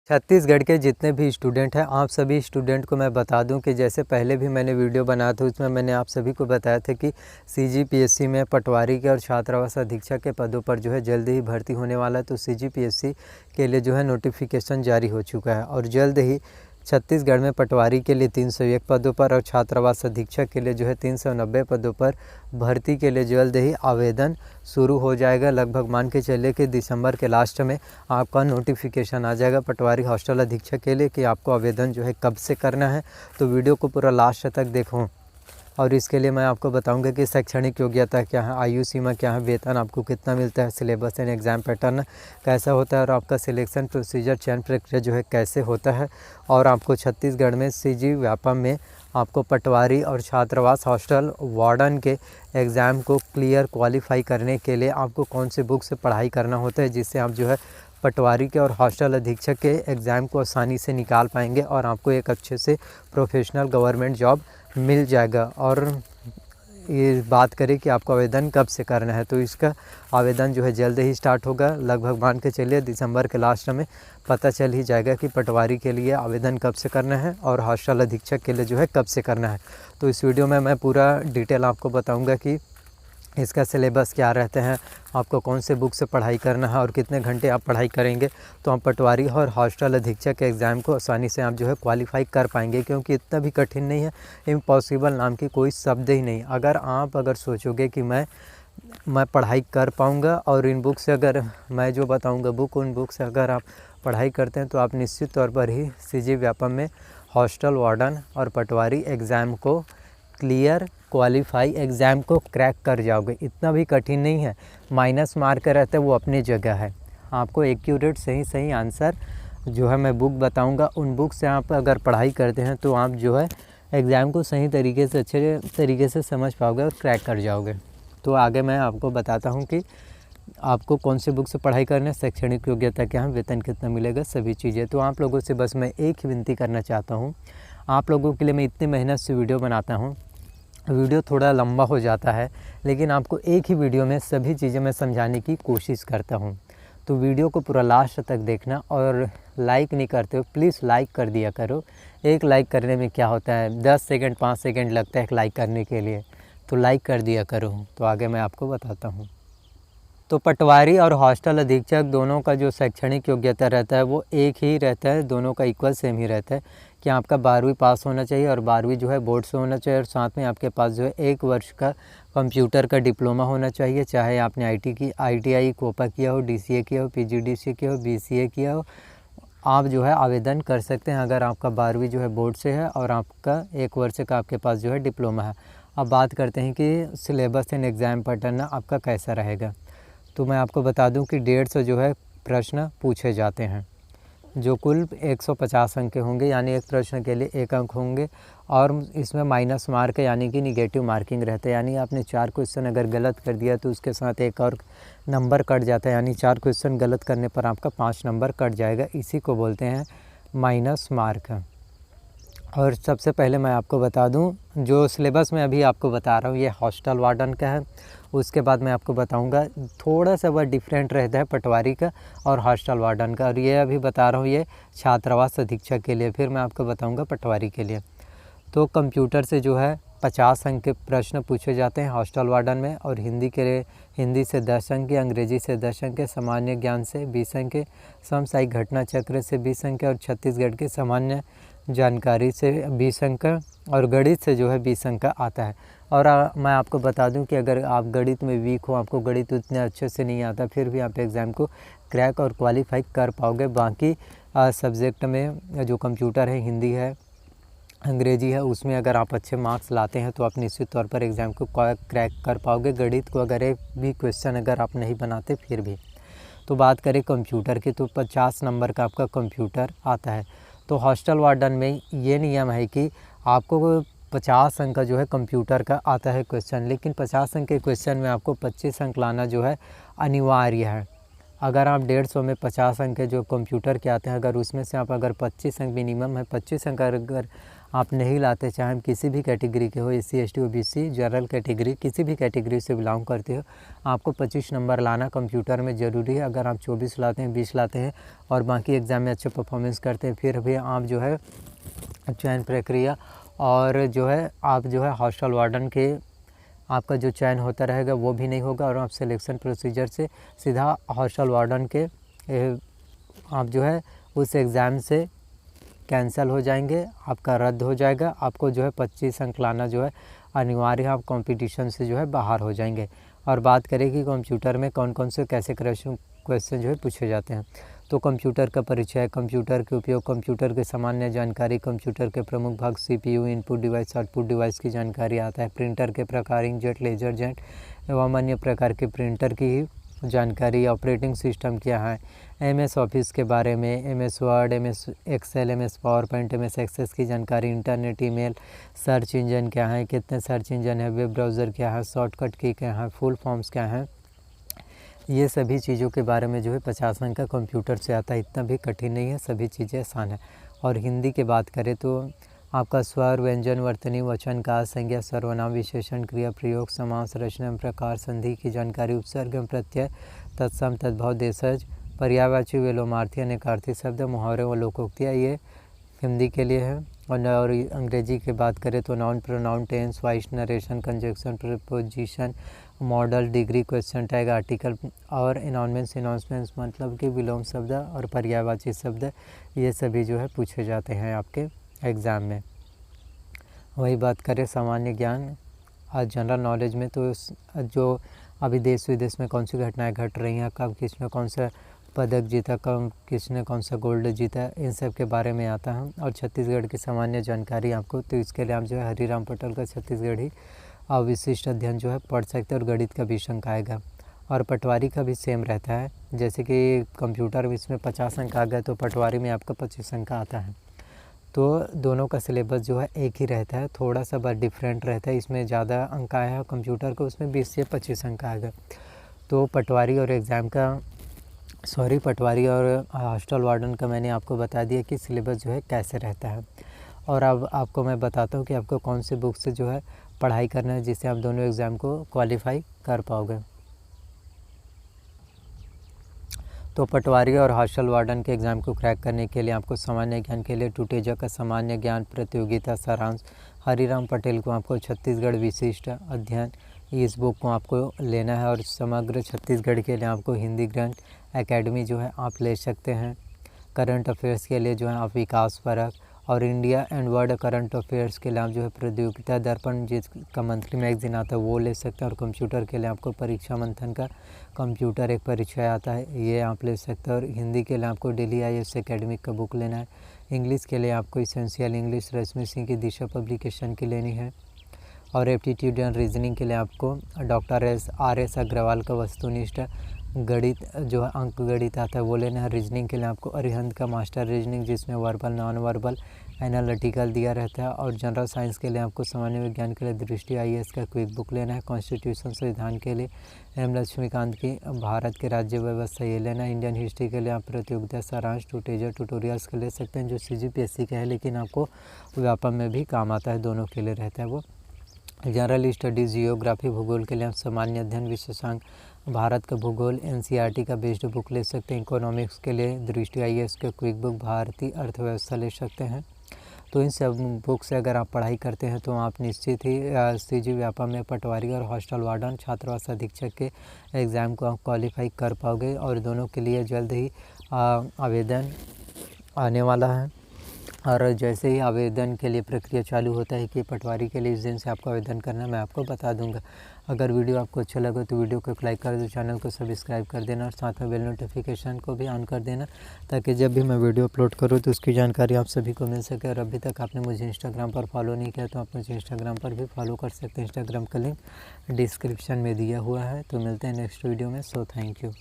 छत्तीसगढ़ के जितने भी स्टूडेंट हैं, आप सभी स्टूडेंट को मैं बता दूं कि जैसे पहले भी मैंने वीडियो बनाया था, उसमें मैंने आप सभी को बताया था कि सीजीपीएससी में पटवारी के और छात्रावास अधीक्षक के पदों पर जो है जल्द ही भर्ती होने वाला है। तो सीजीपीएससी के लिए जो है नोटिफिकेशन जारी हो चुका है और जल्द ही छत्तीसगढ़ में पटवारी के लिए 301 पदों पर और छात्रावास अधीक्षक के लिए जो है 390 पदों पर भर्ती के लिए जल्द ही आवेदन शुरू हो जाएगा। लगभग मान के चलिए कि दिसंबर के लास्ट में आपका नोटिफिकेशन आ जाएगा पटवारी हॉस्टल अधीक्षक के लिए कि आपको आवेदन जो है कब से करना है। तो वीडियो को पूरा लास्ट तक देखो और इसके लिए मैं आपको बताऊंगा कि शैक्षणिक योग्यता क्या है, आयु सीमा क्या है, वेतन आपको कितना मिलता है, सिलेबस एंड एग्ज़ाम पैटर्न कैसा होता है और आपका सिलेक्शन प्रोसीजर चयन प्रक्रिया जो है कैसे होता है। और आपको छत्तीसगढ़ में सीजी व्यापम में आपको पटवारी और छात्रावास हॉस्टल वार्डन के एग्ज़ाम को क्वालिफाई करने के लिए आपको कौन से बुक से पढ़ाई करना होता है, जिससे आप जो है पटवारी के और हॉस्टल अधीक्षक के एग्ज़ाम को आसानी से निकाल पाएंगे और आपको एक अच्छे से प्रोफेशनल गवर्नमेंट जॉब मिल जाएगा। और ये बात करें कि आपको आवेदन कब से करना है, तो इसका आवेदन जो है जल्द ही स्टार्ट होगा। लगभग मान के चलिए दिसंबर के लास्ट में पता चल ही जाएगा कि पटवारी के लिए आवेदन कब से करना है और हॉस्टल अधीक्षक के लिए जो है कब से करना है। तो इस वीडियो में मैं पूरा डिटेल आपको बताऊंगा कि इसका सिलेबस क्या रहते हैं, आपको कौन से बुक से पढ़ाई करना है और कितने घंटे आप पढ़ाई करेंगे तो आप पटवारी और हॉस्टल अधीक्षक के एग्ज़ाम को आसानी से आप जो है क्वालिफाई कर पाएंगे, क्योंकि इतना भी कठिन नहीं है। इम्पॉसिबल नाम की कोई शब्द ही नहीं। अगर सोचोगे कि मैं पढ़ाई कर पाऊँगा और इन बुक से अगर मैं जो बताऊँगा उन बुक से अगर आप पढ़ाई करते हैं तो आप निश्चित तौर पर ही सीजी व्यापम में हॉस्टल वार्डन और पटवारी एग्ज़ाम को क्वालिफाई एग्ज़ाम को क्रैक कर जाओगे। इतना भी कठिन नहीं है। माइनस मार्क रहता है वो अपनी जगह है। आपको एक्यूरेट सही आंसर जो है मैं बुक बताऊंगा, उन बुक से आप अगर पढ़ाई करते हैं तो आप जो है एग्ज़ाम को सही तरीके से अच्छे तरीके से समझ पाओगे और क्रैक कर जाओगे। तो आगे मैं आपको बताता हूँ कि आपको कौन से बुक से पढ़ाई करना है, शैक्षणिक योग्यता क्या है, वेतन कितना मिलेगा, सभी चीज़ें। तो आप लोगों से बस मैं एक ही विनती करना चाहता हूँ, आप लोगों के लिए मैं इतनी मेहनत से वीडियो बनाता हूँ, वीडियो थोड़ा लंबा हो जाता है, लेकिन आपको एक ही वीडियो में सभी चीज़ें मैं समझाने की कोशिश करता हूँ। तो वीडियो को पूरा लास्ट तक देखना और लाइक नहीं करते हो प्लीज़ लाइक कर दिया करो। एक लाइक करने में क्या होता है, 10 सेकंड 5 सेकंड लगता है एक लाइक करने के लिए, तो लाइक कर दिया करो। तो आगे मैं आपको बताता हूँ। तो पटवारी और हॉस्टल अधीक्षक दोनों का जो शैक्षणिक योग्यता रहता है वो एक ही रहता है, दोनों का इक्वल सेम ही रहता है कि आपका 12वीं पास होना चाहिए और 12वीं जो है बोर्ड से होना चाहिए और साथ में आपके पास जो है 1 वर्ष का कंप्यूटर का डिप्लोमा होना चाहिए। चाहे आपने ITI कोपा किया हो, DCA किया हो, PGDCA किया हो, BCA किया हो, आप जो है आवेदन कर सकते हैं अगर आपका 12वीं जो है बोर्ड से है और आपका 1 वर्ष का आपके पास जो है डिप्लोमा है। अब बात करते हैं कि सिलेबस एंड एग्ज़ाम पैटर्न आपका कैसा रहेगा। तो मैं आपको बता दूं कि 150 जो है प्रश्न पूछे जाते हैं, जो कुल 150 अंक के होंगे, यानी एक प्रश्न के लिए 1 अंक होंगे। और इसमें माइनस मार्क यानी कि निगेटिव मार्किंग रहता है, यानी आपने 4 क्वेश्चन अगर गलत कर दिया तो उसके साथ 1 और नंबर कट जाता है, यानी 4 क्वेश्चन गलत करने पर आपका 5 नंबर कट जाएगा। इसी को बोलते हैं माइनस मार्क। और सबसे पहले मैं आपको बता दूं, जो सिलेबस मैं अभी आपको बता रहा हूं ये हॉस्टल वार्डन का है। उसके बाद मैं आपको बताऊंगा थोड़ा सा वह डिफरेंट रहता है पटवारी का और हॉस्टल वार्डन का, और ये अभी बता रहा हूँ ये छात्रावास अधीक्षक के लिए, फिर मैं आपको बताऊंगा पटवारी के लिए। तो कंप्यूटर से जो है 50 अंक के प्रश्न पूछे जाते हैं हॉस्टल वार्डन में, और हिंदी से 10 अंक के, अंग्रेजी से 10 अंक के, सामान्य ज्ञान से 20 अंक के, समसामयिक घटना चक्र से 20 अंक के, और छत्तीसगढ़ के सामान्य जानकारी से 20 अंक, और गणित से जो है 20 अंक आता है। और मैं आपको बता दूं कि अगर आप गणित में वीक हो, आपको गणित उतने अच्छे से नहीं आता, फिर भी आप एग्ज़ाम को क्रैक और क्वालिफाई कर पाओगे। बाकी सब्जेक्ट में जो कंप्यूटर है, हिंदी है, अंग्रेजी है, उसमें अगर आप अच्छे मार्क्स लाते हैं तो आप निश्चित तौर पर एग्ज़ाम को क्रैक कर पाओगे। गणित को अगर एक भी क्वेश्चन अगर आप नहीं बनाते फिर भी। तो बात करें कंप्यूटर की, तो 50 नंबर का आपका कंप्यूटर आता है। तो हॉस्टल वार्डन में ये नियम है कि आपको 50 अंक का जो है कंप्यूटर का आता है क्वेश्चन, लेकिन 50 अंक के क्वेश्चन में आपको 25 अंक लाना जो है अनिवार्य है। अगर आप 150 में 50 अंक के जो कंप्यूटर के आते हैं, अगर उसमें से आप अगर 25 अंक मिनिमम है, 25 अंक अगर आप नहीं लाते, चाहे हम किसी भी कैटेगरी के हो, SC ST OBC general category, किसी भी कैटेगरी से बिलोंग करते हो, आपको 25 नंबर लाना कंप्यूटर में ज़रूरी है। अगर आप 24 लाते हैं, 20 लाते हैं और बाकी एग्ज़ाम में अच्छे परफॉर्मेंस करते हैं, फिर भी आप जो है चयन प्रक्रिया और जो है आप जो है हॉस्टल वार्डन के आपका जो चयन होता रहेगा वो भी नहीं होगा और आप सिलेक्शन प्रोसीजर से सीधा हॉस्टल वार्डन के आप जो है उस एग्ज़ाम से कैंसिल हो जाएंगे, आपका रद्द हो जाएगा। आपको जो है 25 अंक लाना जो है अनिवार्य है, आप कंपटीशन से जो है बाहर हो जाएंगे। और बात करें कि कंप्यूटर में कौन कौन से कैसे क्वेश्चन जो है पूछे जाते हैं, तो कंप्यूटर का परिचय, कंप्यूटर के उपयोग, कंप्यूटर के सामान्य जानकारी, कंप्यूटर के प्रमुख भाग, CPU, input device, output device की जानकारी आता है, प्रिंटर के प्रकार, इंकजेट, लेजर जेट एवं अन्य प्रकार के प्रिंटर की जानकारी, ऑपरेटिंग सिस्टम क्या है, MS ऑफिस के बारे में, MS word, MS excel, MS PowerPoint, MS access की जानकारी, इंटरनेट, ईमेल, सर्च इंजन क्या है, कितने सर्च इंजन है, वेब ब्राउज़र क्या है, शॉर्टकट की क्या है, फुल फॉर्म्स क्या है, ये सभी चीज़ों के बारे में जो है 50 अंक का कंप्यूटर से आता है। इतना भी कठिन नहीं है, सभी चीज़ें आसान है। और हिंदी की बात करें तो आपका स्वर, व्यंजन, वर्तनी, वचन, काल, संज्ञा, सर्वनाम, विशेषण, क्रिया, प्रयोग, समास, रचना, प्रकार, संधि की जानकारी, उपसर्ग, प्रत्यय, तत्सम, तद्भव, देशज, पर्यायवाची, विलोमार्थी, अनेकार्थी शब्द, मुहावरे व लोकोक्तियाँ, ये हिंदी के लिए है। और अंग्रेजी की बात करें तो noun, pronoun, tense, voice, narration, conjunction, preposition, modal, degree, question tag, article और इनाउंसमेंट्स मतलब कि विलोम शब्द और पर्यायवाची शब्द, ये सभी जो है पूछे जाते हैं आपके एग्ज़ाम में। वही बात करें सामान्य ज्ञान और जनरल नॉलेज में, तो जो अभी देश विदेश में कौन सी घटनाएं घट रही हैं, कब किसने कौन सा पदक जीता, कब किसने कौन सा गोल्ड जीता, इन सब के बारे में आता है। और छत्तीसगढ़ की सामान्य जानकारी आपको, तो इसके लिए आप जो है हरिराम पटेल का छत्तीसगढ़ी विशिष्ट अध्ययन जो है पढ़ सकते हैं। और गणित का भी अंक आएगा और पटवारी का भी सेम रहता है, जैसे कि कंप्यूटर में इसमें 50 अंक आ गए तो पटवारी में आपका 25 अंक आता है। तो दोनों का सिलेबस जो है एक ही रहता है, थोड़ा सा बस डिफरेंट रहता है। इसमें ज़्यादा अंक आया है कंप्यूटर को, उसमें 20 से 25 अंक आएगा। तो पटवारी और पटवारी और हॉस्टल वार्डन का मैंने आपको बता दिया कि सिलेबस जो है कैसे रहता है। और अब आपको मैं बताता हूँ कि आपको कौन से बुक से जो है पढ़ाई करना है, जिससे आप दोनों एग्ज़ाम को क्वालिफाई कर पाओगे। तो पटवारी और हॉस्टल वार्डन के एग्ज़ाम को क्रैक करने के लिए आपको सामान्य ज्ञान के लिए टूटेजा का सामान्य ज्ञान प्रतियोगिता सारांश, हरिराम पटेल को आपको छत्तीसगढ़ विशिष्ट अध्ययन, इस बुक को आपको लेना है। और समग्र छत्तीसगढ़ के लिए आपको हिंदी ग्रंथ एकेडमी जो है आप ले सकते हैं। करंट अफेयर्स के लिए जो है आप विकास परक और India and world current affairs के लिए आप जो है प्रतियोगिता दर्पण जिसका मंथली मैगजीन आता है वो ले सकते हैं। और कंप्यूटर के लिए आपको परीक्षा मंथन का कंप्यूटर एक परिचय आता है, ये आप ले सकते हैं। और हिंदी के लिए आपको डेली IAS एकेडमिक का बुक लेना है। इंग्लिश के लिए आपको इसेंशियल इंग्लिश रश्मि सिंह की दिशा पब्लिकेशन की लेनी है। और एप्टीट्यूड एंड रीजनिंग के लिए आपको डॉक्टर RS अग्रवाल का वस्तुनिष्ठ गणित जो है अंक गणित आता है वो लेना है। रीजनिंग के लिए आपको अरिहंत का मास्टर रीजनिंग, जिसमें वर्बल, नॉन वर्बल, एनालिटिकल दिया रहता है। और जनरल साइंस के लिए आपको सामान्य विज्ञान के लिए दृष्टि IAS का क्विक बुक लेना है। कॉन्स्टिट्यूशन संविधान के लिए M लक्ष्मीकांत की भारत की राज्य व्यवस्था ये लेना है। इंडियन हिस्ट्री के लिए आप प्रतियोगिता सारांश टूटेजा ट्यूटोरियल्स के ले सकते हैं, जो CGPSC का है, लेकिन आपको व्यापम में भी काम आता है, दोनों के लिए रहता है वो। जनरल स्टडीज़ जियोग्राफी भूगोल के लिए आप सामान्य अध्ययन विशेषांक भारत का भूगोल NCERT का बेस्ड बुक ले सकते हैं। इकोनॉमिक्स के लिए दृष्टि IAS का क्विक बुक भारतीय अर्थव्यवस्था ले सकते हैं। तो इन सब बुक से अगर आप पढ़ाई करते हैं तो आप निश्चित ही CG व्यापम में पटवारी और हॉस्टल वार्डन छात्रावास अधीक्षक के एग्ज़ाम को आप क्वालिफाई कर पाओगे। और दोनों के लिए जल्द ही आवेदन आने वाला है। और जैसे ही आवेदन के लिए प्रक्रिया चालू होता है कि पटवारी के लिए इस दिन से आपको आवेदन करना है, मैं आपको बता दूंगा। अगर वीडियो आपको अच्छा लगे तो वीडियो को लाइक कर दो, चैनल को सब्सक्राइब कर देना और साथ में बेल नोटिफिकेशन को भी ऑन कर देना, ताकि जब भी मैं वीडियो अपलोड करूँ तो उसकी जानकारी आप सभी को मिल सके। और अभी तक आपने मुझे इंस्टाग्राम पर फॉलो नहीं किया तो आप मुझे इंस्टाग्राम पर भी फॉलो कर सकते हैं। इंस्टाग्राम का लिंक डिस्क्रिप्शन में दिया हुआ है। तो मिलते हैं नेक्स्ट वीडियो में। So thank you.